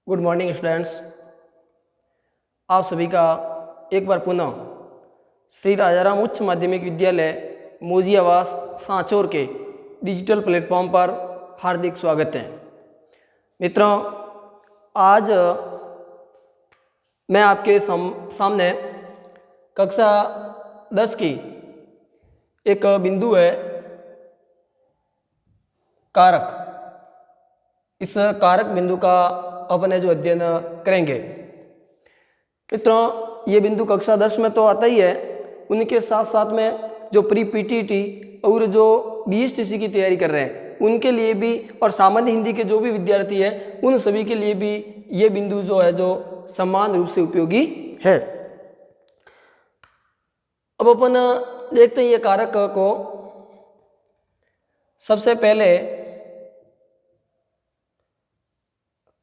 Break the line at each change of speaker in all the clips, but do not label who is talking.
Good morning students. आप सभी का एक बार पुनः श्री राजाराम उच्च माध्यमिक विद्यालय मोजी आवास सांचौर के डिजिटल प्लेटफॉर्म पर हार्दिक स्वागत है। मित्रों, आज मैं आपके सामने कक्षा 10 की एक बिंदु है कारक। इस कारक बिंदु का अपन जो अध्ययन करेंगे। मित्रों, ये बिंदु कक्षा 10 में तो आता ही है, उनके साथ साथ में जो प्री पीटीटी और जो बीएसटीसी की तैयारी कर रहे हैं उनके लिए भी, और सामान्य हिंदी के जो भी विद्यार्थी हैं उन सभी के लिए भी ये बिंदु जो है जो समान रूप से उपयोगी है। अब अपन देखते हैं ये कारक को। सबसे पहले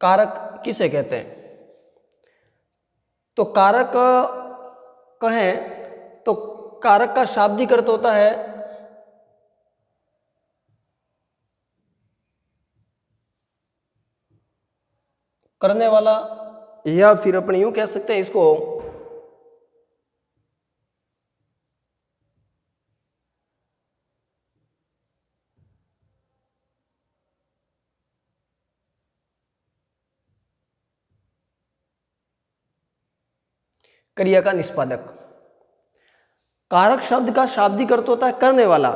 कारक किसे कहते हैं? तो कारक कहें तो कारक का शाब्दिक अर्थ होता है करने वाला, या फिर अपन यूं कह सकते हैं इसको क्रिया का निष्पादक। कारक शब्द का शाब्दिक अर्थ होता है करने वाला,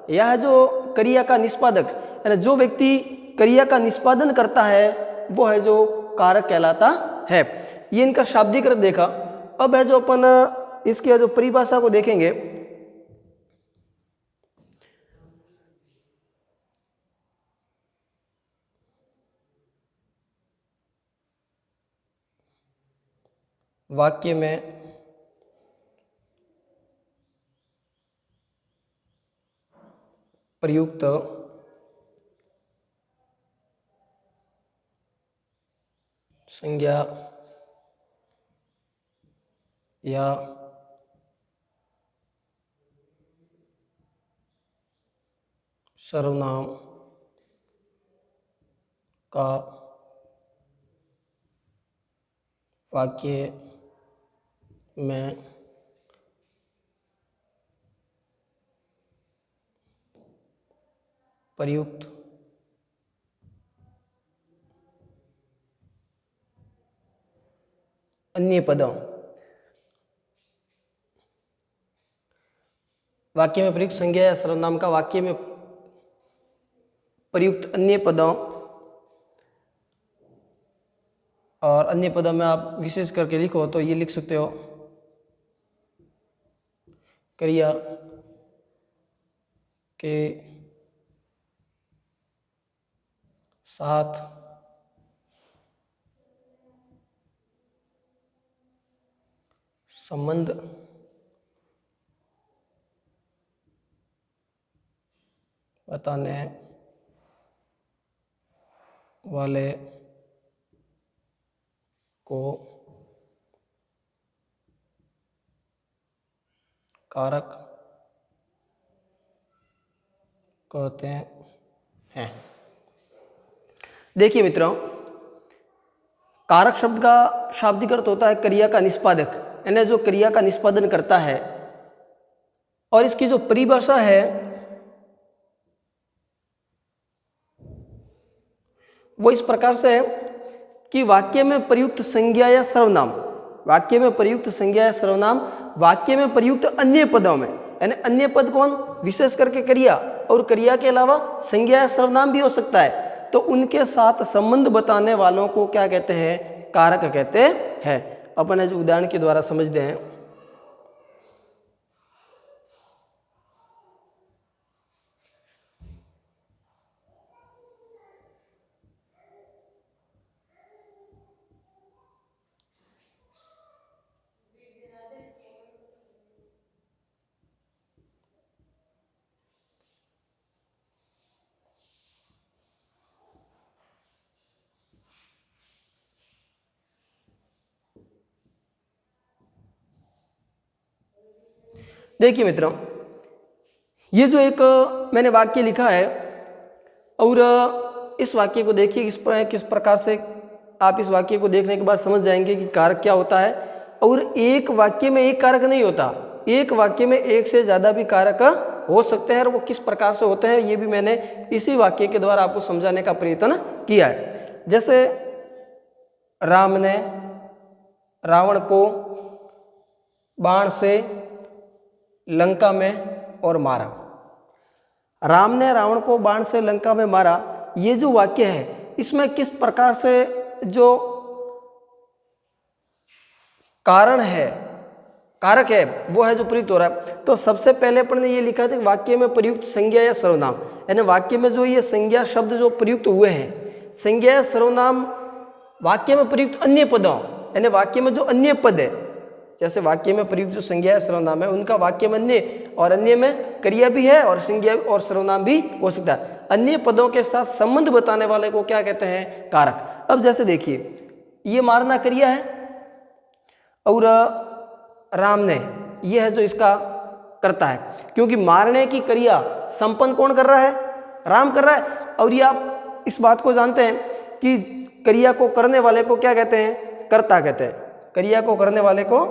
यह जो क्रिया का निष्पादक, यानी जो व्यक्ति क्रिया का निष्पादन करता है वो है जो कारक कहलाता है। ये इनका शाब्दिक अर्थ देखा। अब है जो अपन इसकी जो परिभाषा को देखेंगे। वाक्य में प्रयुक्त संज्ञा या सर्वनाम का वाक्य में प्रयुक्त अन्य पदों, वाक्य में प्रयुक्त संज्ञा या सर्वनाम का वाक्य में प्रयुक्त अन्य पदों, और अन्य पदों में आप विशेष करके लिखो तो ये लिख सकते हो क्रिया के साथ संबंध बताने वाले को कारक कहते हैं। देखिए मित्रों, कारक शब्द का शाब्दिक अर्थ होता है क्रिया का निष्पादक, यानी जो क्रिया का निष्पादन करता है। और इसकी जो परिभाषा है वो इस प्रकार से है कि वाक्य में प्रयुक्त संज्ञा या सर्वनाम, वाक्य में प्रयुक्त संज्ञा या सर्वनाम वाक्य में प्रयुक्त अन्य पदों में, यानी अन्य पद कौन? विशेष करके क्रिया, और क्रिया के अलावा संज्ञा या सर्वनाम भी हो सकता है, तो उनके साथ संबंध बताने वालों को क्या कहते हैं? कारक कहते हैं। अपन जो उदाहरण के द्वारा समझते हैं। देखिए मित्रों, ये जो एक मैंने वाक्य लिखा है, और इस वाक्य को देखिए किस प्रकार से आप इस वाक्य को देखने के बाद समझ जाएंगे कि कारक क्या होता है। और एक वाक्य में एक कारक नहीं होता, एक वाक्य में एक से ज़्यादा भी कारक हो सकते हैं, और वो किस प्रकार से होते हैं ये भी मैंने इसी वाक्य के द्वारा आपको समझाने का प्रयत्न किया है। जैसे राम ने रावण को बाण से लंका में और मारा। राम ने रावण को बाण से लंका में मारा, ये जो वाक्य है इसमें किस प्रकार से जो कारण है, कारक है, वो है जो प्रयुक्त हो रहा है। तो सबसे पहले अपन ने ये लिखा था कि वाक्य में प्रयुक्त संज्ञा या सर्वनाम, यानी वाक्य में जो ये संज्ञा शब्द जो प्रयुक्त हुए हैं, संज्ञा या सर्वनाम वाक्य में प्रयुक्त अन्य पदों, यानी वाक्य में जो अन्य पद है, जैसे वाक्य में प्रयुक्त जो संज्ञा या सर्वनाम है उनका वाक्य में अन्य, और अन्य में क्रिया भी है और संज्ञा और सर्वनाम भी हो सकता है। अन्य पदों के साथ संबंध बताने वाले को क्या कहते हैं? कारक। अब जैसे देखिए, ये मारना क्रिया है और राम ने, यह है जो इसका करता है, क्योंकि मारने की क्रिया संपन्न कौन कर रहा है? राम कर रहा है। और ये आप इस बात को जानते हैं कि क्रिया को करने वाले को क्या कहते हैं? कर्ता कहते हैं। क्रिया को करने वाले को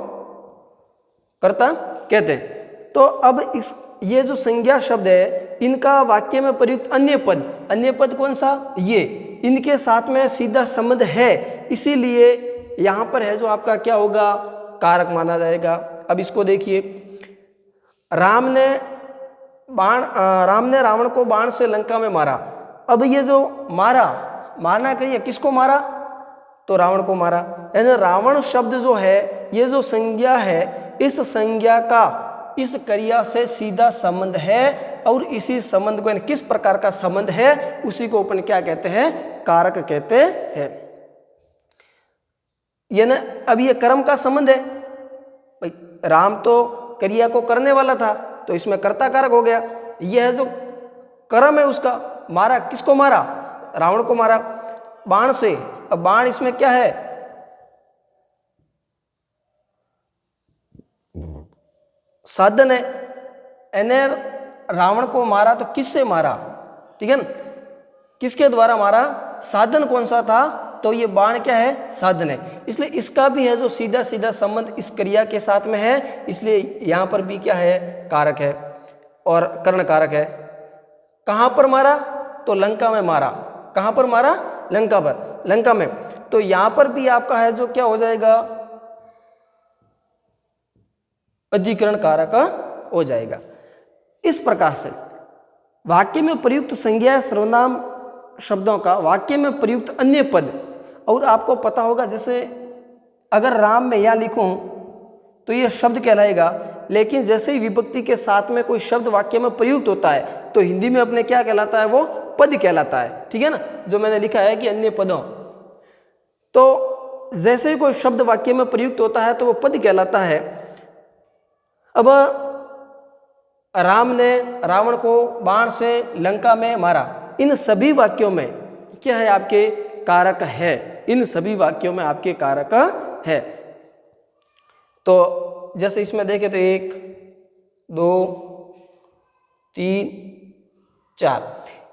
कर्ता कहते हैं। तो अब इस ये जो संज्ञा शब्द है इनका वाक्य में प्रयुक्त अन्य पद, अन्य पद कौन सा? ये, इनके साथ में सीधा संबंध है, इसीलिए यहाँ पर है जो आपका क्या होगा? कारक माना जाएगा। अब इसको देखिए, राम ने रावण को बाण से लंका में मारा। अब ये जो मारा, मारना कहिए किसको मारा? तो रावण को मारा। यानी रावण शब्द जो है, ये जो संज्ञा है, इस संज्ञा का इस क्रिया से सीधा संबंध है, और इसी संबंध को, किस प्रकार का संबंध है, उसी को अपन क्या कहते हैं? कारक कहते हैं। ये ना, अब ये कर्म का संबंध है भाई, राम तो क्रिया को करने वाला था तो इसमें कर्ता कारक हो गया। यह जो कर्म है उसका, मारा, किसको मारा? रावण को मारा बाण से। अब बाण इसमें क्या है? साधन है। यानी रावण को मारा तो किससे मारा? ठीक है ना, किसके द्वारा मारा? साधन कौन सा था? तो ये बाण क्या है? साधन है। इसलिए इसका भी है जो सीधा सीधा संबंध इस क्रिया के साथ में है, इसलिए यहां पर भी क्या है? कारक है और कर्ण कारक है। कहां पर मारा? तो लंका में मारा। कहां पर मारा? लंका पर, लंका में। तो यहां पर भी आपका है जो क्या हो जाएगा? अधिकरण कारक हो जाएगा। इस प्रकार से वाक्य में प्रयुक्त संज्ञा सर्वनाम शब्दों का वाक्य में प्रयुक्त अन्य पद, और आपको पता होगा जैसे अगर राम में या लिखूं तो यह शब्द कहलाएगा, लेकिन जैसे ही विभक्ति के साथ में कोई शब्द वाक्य में प्रयुक्त होता है तो हिंदी में अपने क्या कहलाता है? वो पद कहलाता है। ठीक है ना, जो मैंने लिखा है कि अन्य पदों, तो जैसे ही कोई शब्द वाक्य में प्रयुक्त होता है तो वो पद कहलाता है। अब राम ने रावण को बाण से लंका में मारा, इन सभी वाक्यों में क्या है? आपके कारक है। इन सभी वाक्यों में आपके कारक है। तो जैसे इसमें देखें तो 1 2 3 4,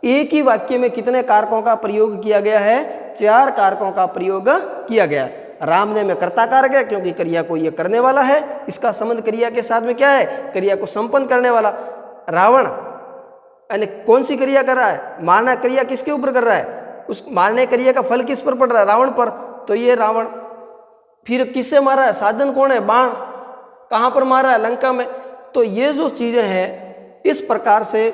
एक ही वाक्य में कितने कारकों का प्रयोग किया गया है? 4 कारकों का प्रयोग किया गया है। राम ने में कर्ता कारक है क्योंकि क्रिया को ये करने वाला है, इसका संबंध क्रिया के साथ में क्या है? क्रिया को संपन्न करने वाला। रावण यानी कौन सी क्रिया कर रहा है? मारना क्रिया किसके ऊपर कर रहा है? उस मारने क्रिया का फल किस पर पड़ रहा है? रावण पर। तो ये रावण फिर किससे मारा है? साधन कौन है? बाण। कहां पर मारा है? लंका में। तो ये जो चीजें हैं, इस प्रकार से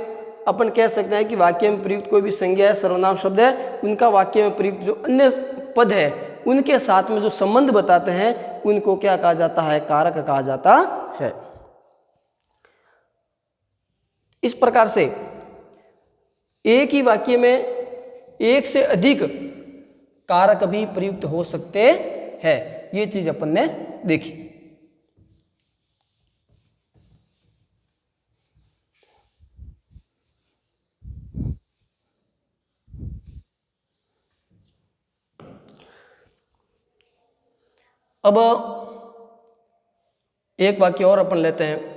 अपन कह सकते हैं कि वाक्य में प्रयुक्त कोई भी संज्ञा है, सर्वनाम शब्द है, उनका वाक्य में प्रयुक्त जो अन्य पद है उनके साथ में जो संबंध बताते हैं उनको क्या कहा जाता है? कारक कहा जाता है। इस प्रकार से एक ही वाक्य में एक से अधिक कारक भी प्रयुक्त हो सकते हैं। ये चीज अपन ने देखी। अब एक वाक्य और अपन लेते हैं।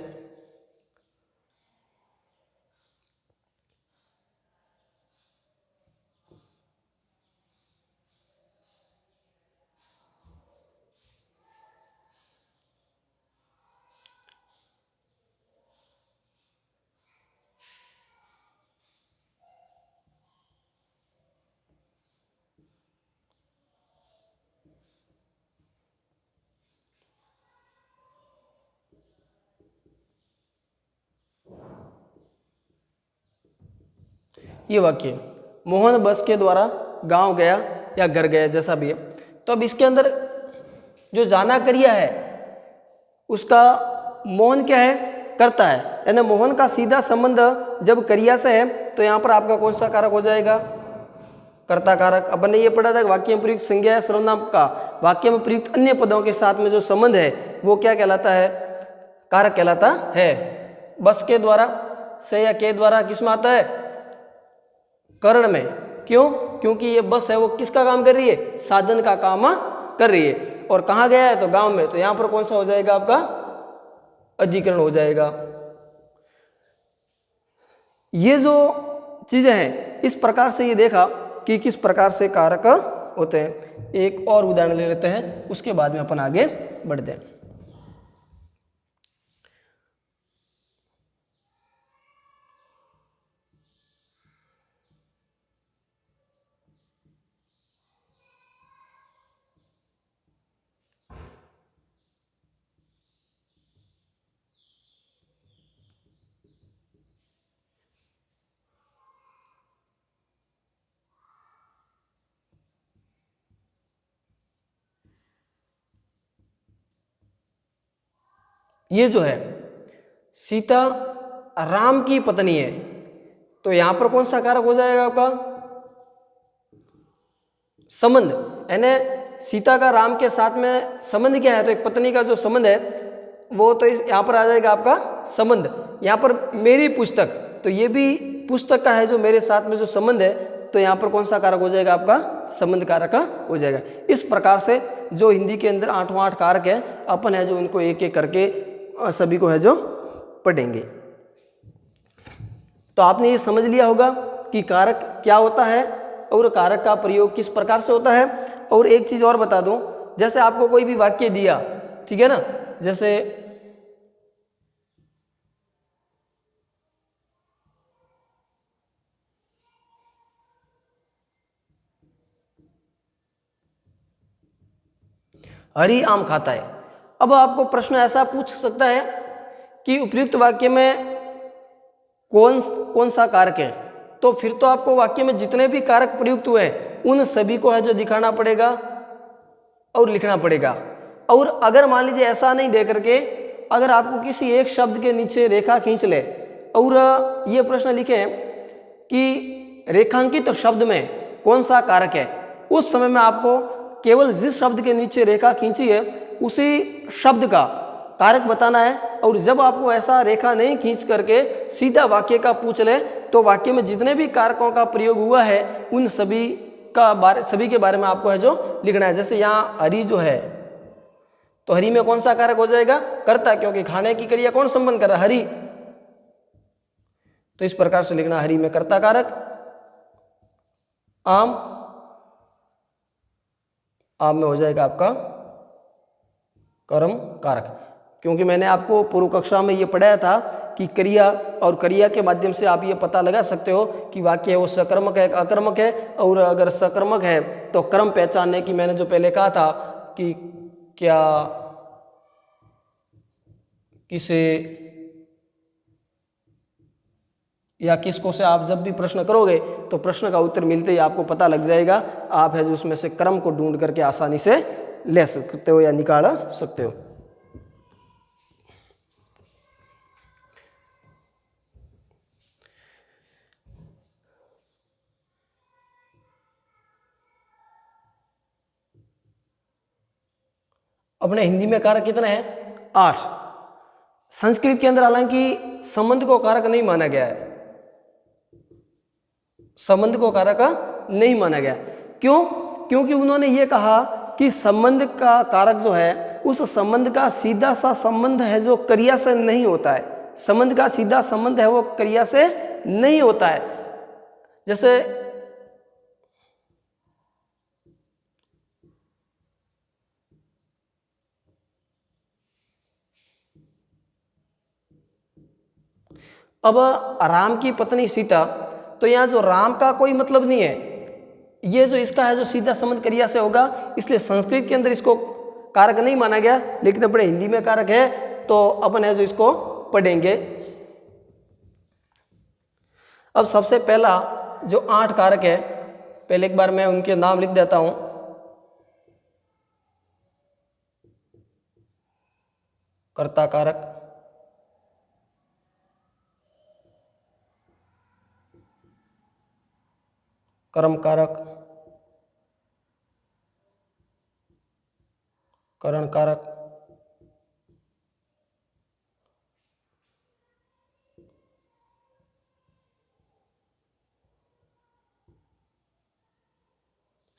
ये वाक्य, मोहन बस के द्वारा गांव गया या घर गया, जैसा भी है। तो अब इसके अंदर जो जाना क्रिया है उसका मोहन क्या है, करता है, यानी मोहन का सीधा संबंध जब क्रिया से है तो यहाँ पर आपका कौन सा कारक हो जाएगा, कर्ता कारक। अपन ने ये पढ़ा था कि वाक्य में प्रयुक्त संज्ञा या सर्वनाम का वाक्य में प्रयुक्त अन्य पदों के साथ में जो संबंध है वो क्या कहलाता है, कारक कहलाता है। बस के द्वारा से या के द्वारा किस में आता है, कर्ण में। क्यों, क्योंकि ये बस है वो किसका काम कर रही है, साधन का काम कर रही है। और कहाँ गया है, तो गांव में, तो यहाँ पर कौन सा हो जाएगा आपका, अधिकरण हो जाएगा। ये जो चीजें हैं इस प्रकार से ये देखा कि किस प्रकार से कारक होते हैं। एक और उदाहरण ले लेते हैं, उसके बाद में अपन आगे बढ़ते हैं। ये जो है सीता राम की पत्नी है, तो यहां पर कौन सा कारक हो जाएगा आपका, संबंध। यानी सीता का राम के साथ में संबंध क्या है, तो एक पत्नी का जो संबंध है वो तो यहाँ पर आ जाएगा आपका संबंध। यहाँ पर मेरी पुस्तक, तो ये भी पुस्तक का है जो मेरे साथ में जो संबंध है, तो यहाँ पर कौन सा कारक हो जाएगा आपका, संबंध कारक हो जाएगा। इस प्रकार से जो हिंदी के अंदर 8 कारक है, अपन है जो इनको एक एक करके सभी को है जो पढ़ेंगे। तो आपने ये समझ लिया होगा कि कारक क्या होता है और कारक का प्रयोग किस प्रकार से होता है। और एक चीज और बता दूं, जैसे आपको कोई भी वाक्य दिया, ठीक है ना, जैसे हरी आम खाता है। अब आपको प्रश्न ऐसा पूछ सकता है कि उपयुक्त वाक्य में कौन सा कारक है, तो फिर तो आपको वाक्य में जितने भी कारक प्रयुक्त हुए उन सभी को है जो दिखाना पड़ेगा और लिखना पड़ेगा। और अगर मान लीजिए ऐसा नहीं दे करके अगर आपको किसी एक शब्द के नीचे रेखा खींच ले और ये प्रश्न लिखे कि रेखांकित शब्द में कौन सा कारक है, उस समय में आपको केवल जिस शब्द के नीचे रेखा खींची है उसी शब्द का कारक बताना है। और जब आपको ऐसा रेखा नहीं खींच करके सीधा वाक्य का पूछ ले तो वाक्य में जितने भी कारकों का प्रयोग हुआ है उन सभी के बारे में आपको है जो लिखना है। जैसे यहाँ हरी जो है, तो हरी में कौन सा कारक हो जाएगा, कर्ता, क्योंकि खाने की क्रिया कौन संबंध कर रहा है, हरी। तो इस प्रकार से लिखना, हरी में कर्ता कारक, आम में हो जाएगा आपका कर्म कारक। क्योंकि मैंने आपको पूर्व कक्षा में ये पढ़ाया था कि क्रिया और क्रिया के माध्यम से आप ये पता लगा सकते हो कि वाक्य है वो सकर्मक है अकर्मक है। और अगर सकर्मक है तो क्रम पहचानने की मैंने जो पहले कहा था कि क्या किसे या किसको से आप जब भी प्रश्न करोगे तो प्रश्न का उत्तर मिलते ही आपको पता लग जाएगा। आप है जो उसमें से क्रम को ढूंढ करके आसानी से ले सकते हो या निकाल सकते हो। अपने हिंदी में कारक कितने हैं, 8। संस्कृत के अंदर हालांकि संबंध को कारक नहीं माना गया है, संबंध को कारक नहीं माना गया। क्यों, क्योंकि उन्होंने ये कहा कि संबंध का कारक जो है उस संबंध का सीधा सा संबंध है जो क्रिया से नहीं होता है। संबंध का सीधा संबंध है वो क्रिया से नहीं होता है। जैसे अब राम की पत्नी सीता, तो यहाँ जो राम का कोई मतलब नहीं है, ये जो इसका है जो सीधा संबंध क्रिया से होगा, इसलिए संस्कृत के अंदर इसको कारक नहीं माना गया। लेकिन अपने हिंदी में कारक है तो अपन है जो इसको पढ़ेंगे। अब सबसे पहला जो 8 कारक है, पहले एक बार मैं उनके नाम लिख देता हूं। कर्ता कारक, कर्म कारक, करण कारक,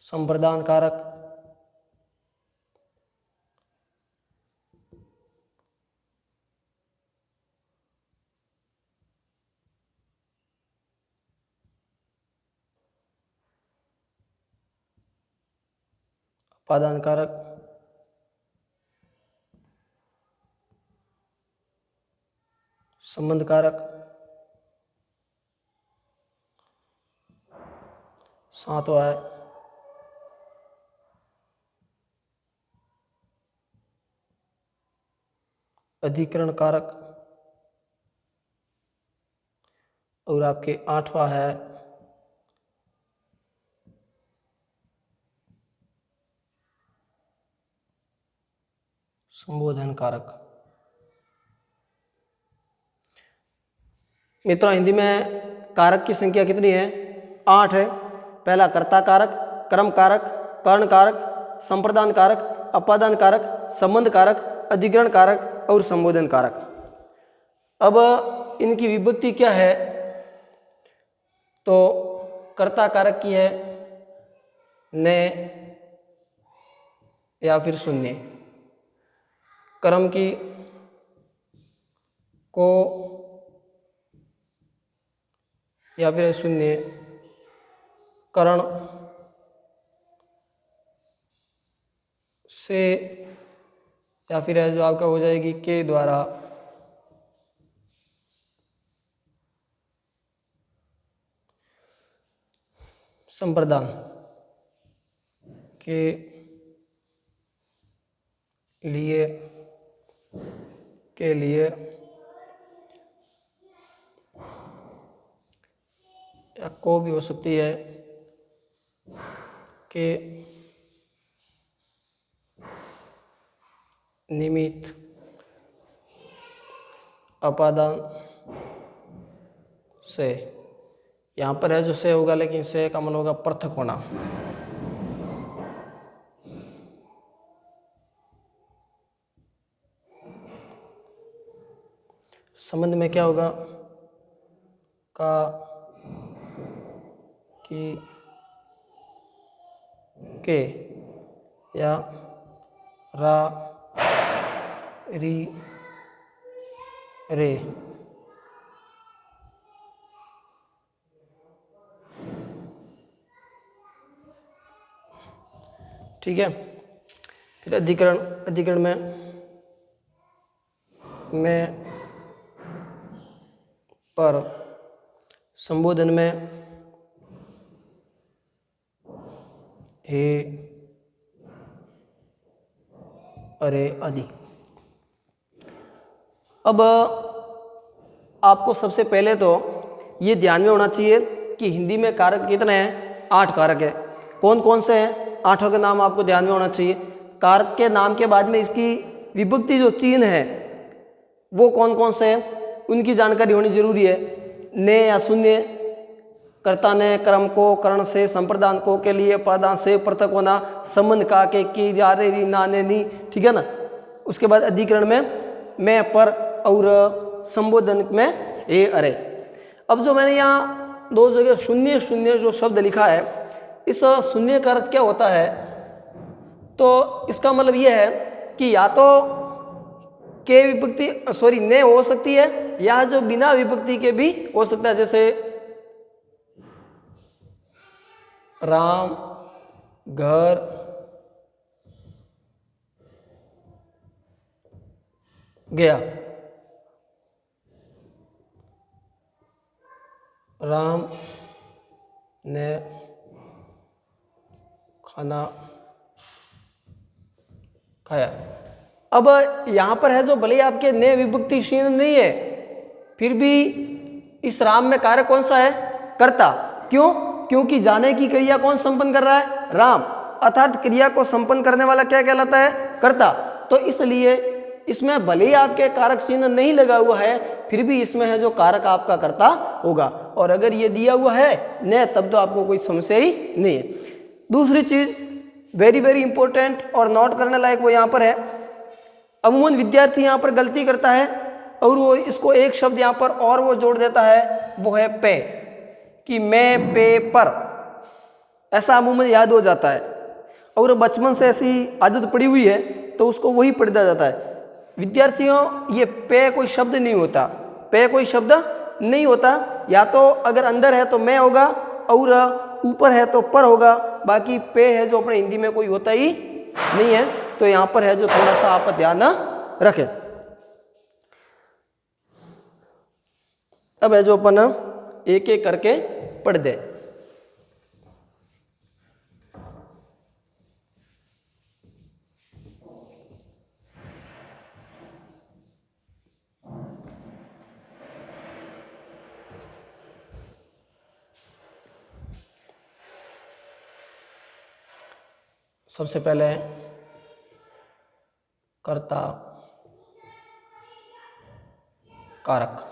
संप्रदान कारक, उपादान कारक, संबंध कारक, सातवां है अधिकरण कारक, और आपके 8वां है संबोधन कारक। मित्रों, हिंदी में कारक की संख्या कितनी है? 8 है। पहला कर्ता कारक, कर्म कारक, कर्ण कारक, संप्रदान कारक, अपादान कारक, संबंध कारक, अधिकरण कारक और संबोधन कारक। अब इनकी विभक्ति क्या है? तो कर्ता कारक की है ने या फिर शून्य, कर्म की को या फिर शून्य, करण से या फिर है जो आपका हो जाएगी के द्वारा, संप्रदान के लिए या को भी हो सकती है के निमित्त, अपादान से। यहाँ पर है जो से होगा, लेकिन से का मतलब होगा पृथक होना। संबंध में क्या होगा? का, की, के या रा, री, रे। ठीक है। फिर अधिकरण में पर, संबोधन में हे, अरे आदि। अब आपको सबसे पहले तो ये ध्यान में होना चाहिए कि हिंदी में कारक कितने हैं? 8 कारक है। कौन कौन से हैं? 8 के नाम आपको ध्यान में होना चाहिए। कारक के नाम के बाद में इसकी विभक्ति जो चिन्ह है वो कौन कौन से हैं, उनकी जानकारी होनी जरूरी है। ने या शून्य, कर्ता ने, कर्म को, कर्ण से, संप्रदान को, के लिए, उपादान से, पृथक होना, संबंध का, के, की, यारे, री, ना, ने, नी। ठीक है ना। उसके बाद अधिकरण में मैं, पर और संबोधन में ए, अरे। अब जो मैंने यहाँ 2 जगह शून्य शून्य जो शब्द लिखा है, इस शून्य का अर्थ क्या होता है? तो इसका मतलब यह है कि या तो के विभक्ति ने हो सकती है, या जो बिना विभक्ति के भी हो सकता है, जैसे राम घर गया, राम ने खाना खाया। अब यहां पर है जो भले ही आपके ने विभक्ति चिन्ह नहीं है, फिर भी इस राम में कारक कौन सा है? कर्ता। क्यों? क्योंकि जाने की क्रिया कौन संपन्न कर रहा है? राम। अर्थात क्रिया को संपन्न करने वाला क्या कहलाता है? कर्ता। तो इसलिए इसमें भले ही आपके कारक चिन्ह नहीं लगा हुआ है, फिर भी इसमें है जो कारक आपका कर्ता होगा। और अगर ये दिया हुआ है न, तब तो आपको कोई समस्या ही नहीं है। दूसरी चीज वेरी वेरी इंपॉर्टेंट और नोट करने लायक वो यहाँ पर है, अमूमन विद्यार्थी यहाँ पर गलती करता है और वो इसको एक शब्द यहाँ पर और वो जोड़ देता है, वो है पे, कि मैं पे पर, ऐसा अमूमन याद हो जाता है और बचपन से ऐसी आदत पड़ी हुई है तो उसको वही पढ़ दिया जाता है। विद्यार्थियों, ये पे कोई शब्द नहीं होता, पे कोई शब्द नहीं होता। या तो अगर अंदर है तो मैं होगा और ऊपर है तो पर होगा, बाकी पे है जो अपने हिंदी में कोई होता ही नहीं है। तो यहाँ पर है जो थोड़ा सा आप ध्यान रखें। अब है जो अपन एक एक करके पढ़ दे। सबसे पहले कर्ता कारक।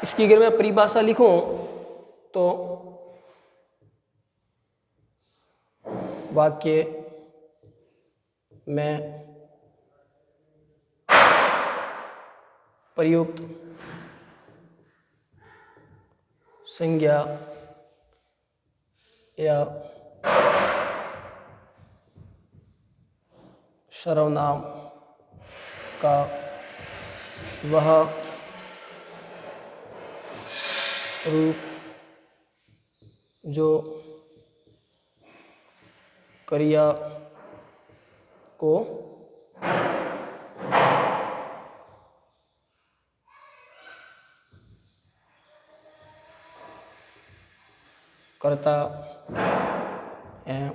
इसकी अगर मैं परिभाषा लिखूं तो वाक्य में प्रयुक्त संज्ञा या सर्वनाम का वह रूप जो क्रिया को करता है,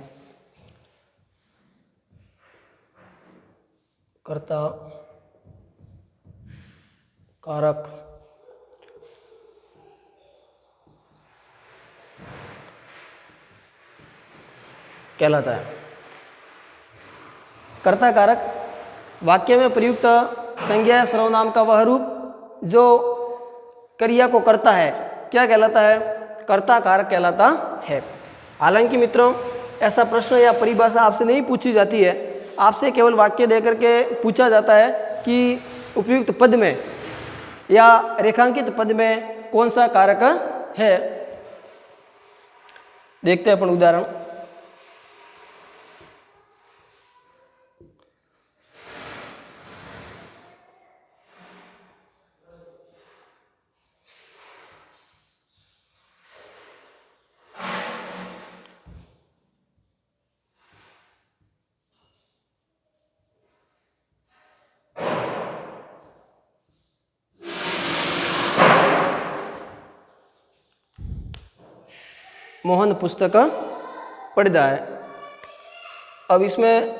कर्ता कारक कहलाता है। कर्ता कारक वाक्य में प्रयुक्त संज्ञा या सर्वनाम का वह रूप जो क्रिया को करता है क्या कहलाता है? कर्ता कारक कहलाता है। हालांकि मित्रों, ऐसा प्रश्न या परिभाषा आपसे नहीं पूछी जाती है, आपसे केवल वाक्य देकर के पूछा जाता है कि उपयुक्त पद में या रेखांकित पद में कौन सा कारक है। देखते हैं अपन उदाहरण। मोहन पुस्तक पढ़ रहा है। अब इसमें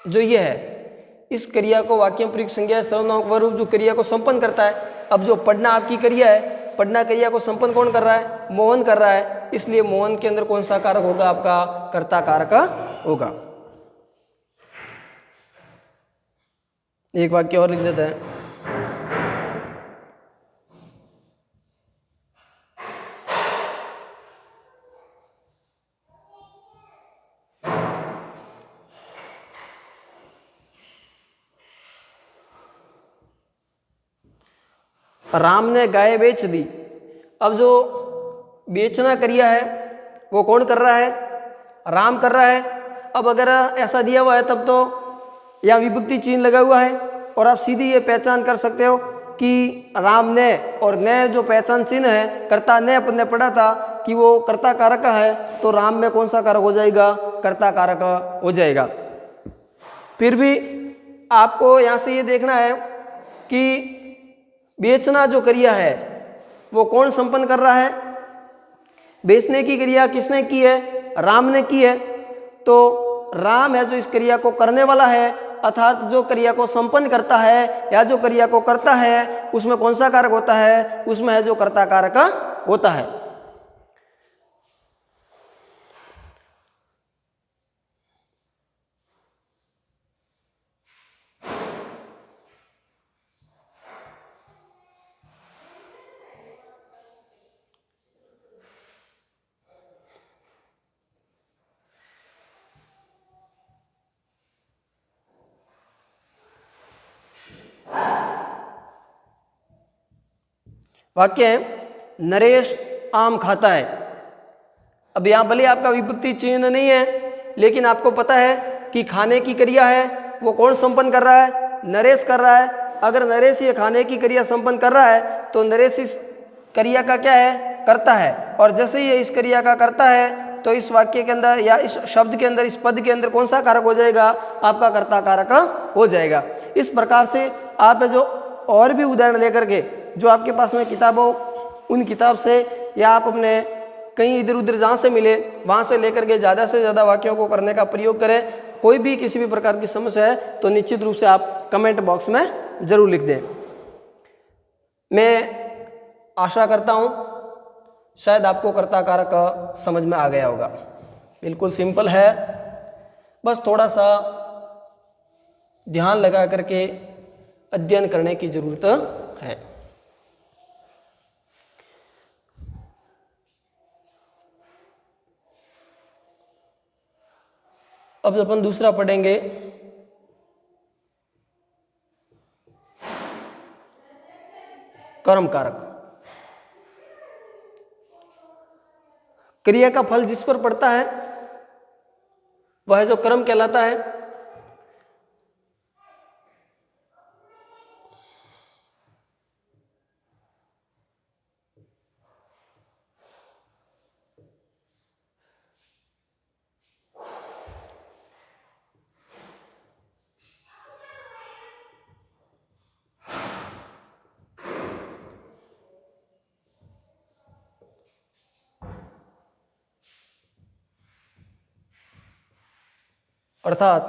जो ये है, इस क्रिया को वाक्य में प्रयुक्त संज्ञा सर्वनाम का रूप जो क्रिया को संपन्न करता है। अब जो पढ़ना आपकी क्रिया है, पढ़ना क्रिया को संपन्न कौन कर रहा है? मोहन कर रहा है। इसलिए मोहन के अंदर कौन सा कारक होगा? आपका कर्ता कारक होगा। एक वाक्य और लिख देते हैं। राम ने गाय बेच दी। अब जो बेचना क्रिया है वो कौन कर रहा है? राम कर रहा है। अब अगर ऐसा दिया हुआ है तब तो यहाँ विभक्ति चिन्ह लगा हुआ है और आप सीधी ये पहचान कर सकते हो कि राम ने, और ने जो पहचान चिन्ह है, कर्ता ने अपन ने पढ़ा था कि वो कर्ता कारक है, तो राम में कौन सा कारक हो जाएगा? कर्ता कारक हो जाएगा। फिर भी आपको यहाँ से ये देखना है कि बेचना जो क्रिया है वो कौन संपन्न कर रहा है? बेचने की क्रिया किसने की है? राम ने की है। तो राम है जो इस क्रिया को करने वाला है अर्थात जो क्रिया को संपन्न करता है या जो क्रिया को करता है उसमें कौन सा कारक होता है, उसमें है जो कर्ता कारक होता है। वाक्य है नरेश आम खाता है। अब यहाँ भले आपका विभक्ति चिन्ह नहीं है, लेकिन आपको पता है कि खाने की क्रिया है वो कौन संपन्न कर रहा है, नरेश कर रहा है। अगर नरेश ये खाने की क्रिया संपन्न कर रहा है तो नरेश इस क्रिया का क्या है, करता है। और जैसे ही ये इस क्रिया का करता है तो इस वाक्य के अंदर या इस शब्द के अंदर, इस पद के अंदर कौन सा कारक हो जाएगा, आपका कर्ता कारक हो जाएगा। इस प्रकार से आप जो और भी उदाहरण लेकर के जो आपके पास में किताबों, उन किताब से या आप अपने कहीं इधर उधर जहाँ से मिले वहाँ से लेकर के ज़्यादा से ज़्यादा वाक्यों को करने का प्रयोग करें। कोई भी किसी भी प्रकार की समस्या है तो निश्चित रूप से आप कमेंट बॉक्स में ज़रूर लिख दें। मैं आशा करता हूँ शायद आपको कर्ता कारक समझ में आ गया होगा। बिल्कुल सिंपल है, बस थोड़ा सा ध्यान लगा करके अध्ययन करने की ज़रूरत है। अब अपन दूसरा पढ़ेंगे कर्म कारक। क्रिया का फल जिस पर पड़ता है वह जो कर्म कहलाता है। अर्थात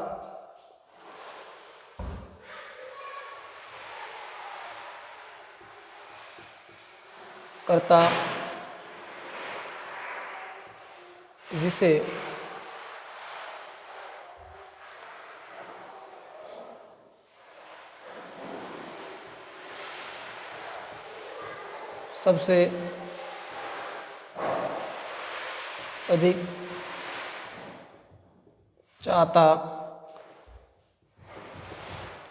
कर्ता जिसे सबसे अधिक चाहता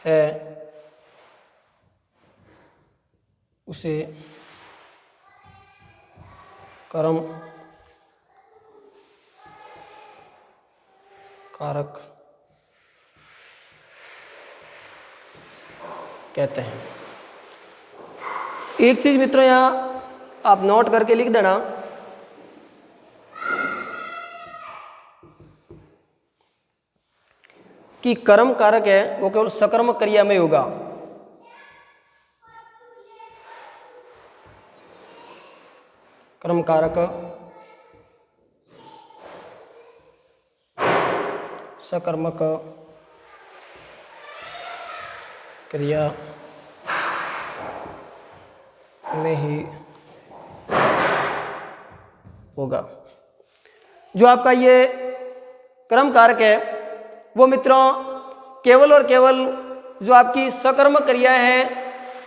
है उसे कर्म कारक कहते हैं। एक चीज मित्रों यहाँ आप नोट करके लिख देना कि कर्म कारक है वो केवल सकर्मक क्रिया में होगा। कर्म कारक सकर्मक क्रिया में ही होगा। जो आपका ये कर्म कारक है वो मित्रों केवल और केवल जो आपकी सकर्मक क्रिया है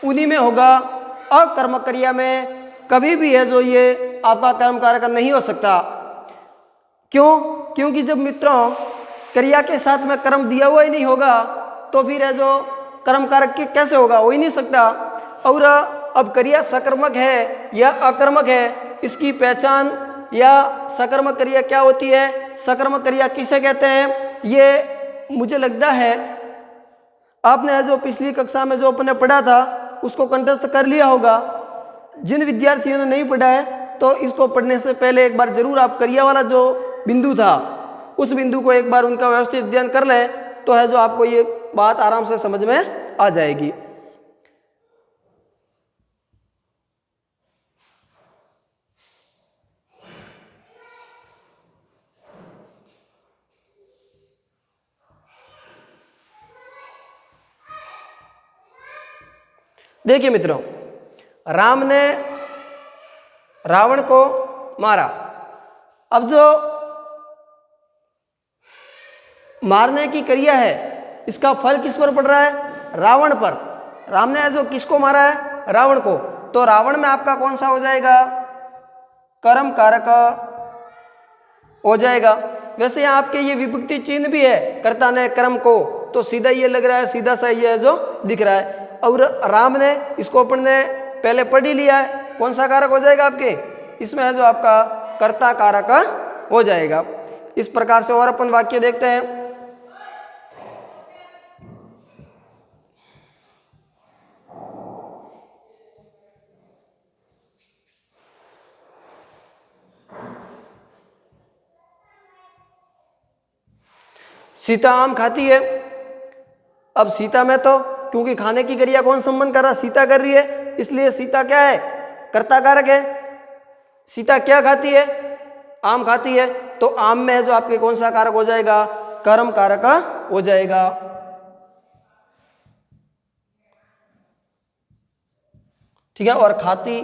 उन्हीं में होगा। अकर्मक क्रिया में कभी भी है जो ये आपका कर्म कारक नहीं हो सकता। क्यों? क्योंकि जब मित्रों क्रिया के साथ में कर्म दिया हुआ ही नहीं होगा तो फिर है जो कर्म कारक के कैसे होगा, हो ही नहीं सकता। और अब क्रिया सकर्मक है या अकर्मक है, इसकी पहचान या सकर्मक क्रिया क्या होती है, सकर्मक क्रिया किसे कहते हैं, ये मुझे लगता है आपने जो पिछली कक्षा में जो अपने पढ़ा था उसको कंठस्थ कर लिया होगा। जिन विद्यार्थियों ने नहीं पढ़ा है तो इसको पढ़ने से पहले एक बार जरूर आप क्रिया वाला जो बिंदु था उस बिंदु को एक बार उनका व्यवस्थित अध्ययन कर लें तो है जो आपको ये बात आराम से समझ में आ जाएगी। देखिए मित्रों, राम ने रावण को मारा। अब जो मारने की क्रिया है इसका फल किस पर पड़ रहा है? रावण पर। राम ने जो किसको मारा है? रावण को। तो रावण में आपका कौन सा हो जाएगा? कर्म कारक हो जाएगा। वैसे यहाँ आपके ये विभक्ति चिन्ह भी है, कर्ता ने कर्म को, तो सीधा ये लग रहा है, सीधा सा ये है जो दिख रहा है। और राम ने इसको अपन ने पहले पढ़ ही लिया है, कौन सा कारक हो जाएगा आपके? इसमें है जो आपका कर्ता कारक हो जाएगा। इस प्रकार से और अपन वाक्य देखते हैं। सीता आम खाती है। अब सीता में तो क्योंकि खाने की क्रिया कौन संबंध कर रहा? सीता कर रही है, इसलिए सीता क्या है? कर्ता कारक है। सीता क्या खाती है? आम खाती है। तो आम में है जो आपके कौन सा कारक हो जाएगा? कर्म कारक हो जाएगा। ठीक है। और खाती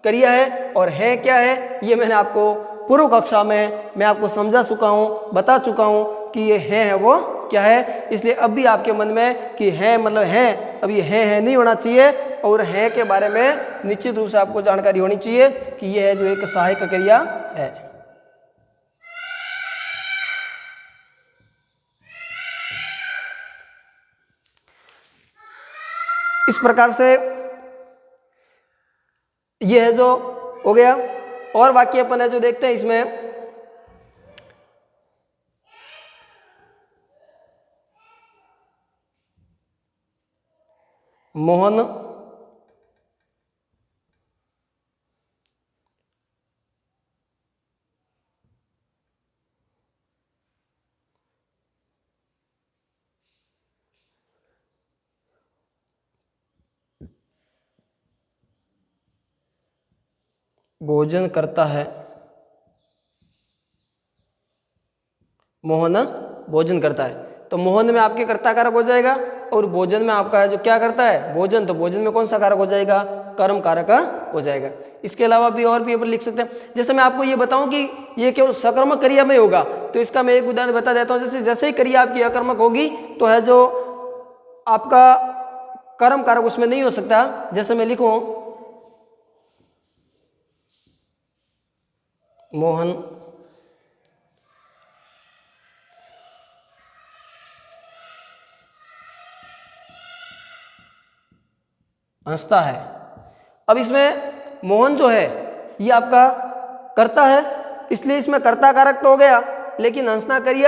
क्रिया है और है क्या है, ये मैंने आपको पूर्व कक्षा में मैं आपको समझा चुका हूँ, बता चुका हूँ कि ये है वो क्या है। इसलिए अब भी आपके मन में कि है मतलब है, अब ये है नहीं होना चाहिए, और है के बारे में निश्चित रूप से आपको जानकारी होनी चाहिए कि यह है जो एक सहायक क्रिया है। इस प्रकार से यह है जो हो गया। और वाक्य अपन है जो देखते हैं इसमें, मोहन भोजन करता है। मोहन भोजन करता है, तो मोहन में आपके कर्ता कारक हो जाएगा, और भोजन में आपका है जो क्या करता है? भोजन। तो भोजन में कौन सा कारक हो जाएगा? कर्म कारक हो जाएगा। इसके अलावा भी और भी अपन लिख सकते हैं। जैसे मैं आपको ये बताऊं कि ये केवल सकर्मक क्रिया में होगा, तो इसका मैं एक उदाहरण बता देता हूं। जैसे जैसे ही क्रिया आपकी अकर्मक होगी तो है जो आपका कर्म कारक उसमें नहीं हो सकता। जैसे मैं लिखूं मोहन हंसता है। अब इसमें मोहन जो है ये आपका कर्ता है, इसलिए इसमें कर्ता कारक तो हो गया, लेकिन हंसना क्रिया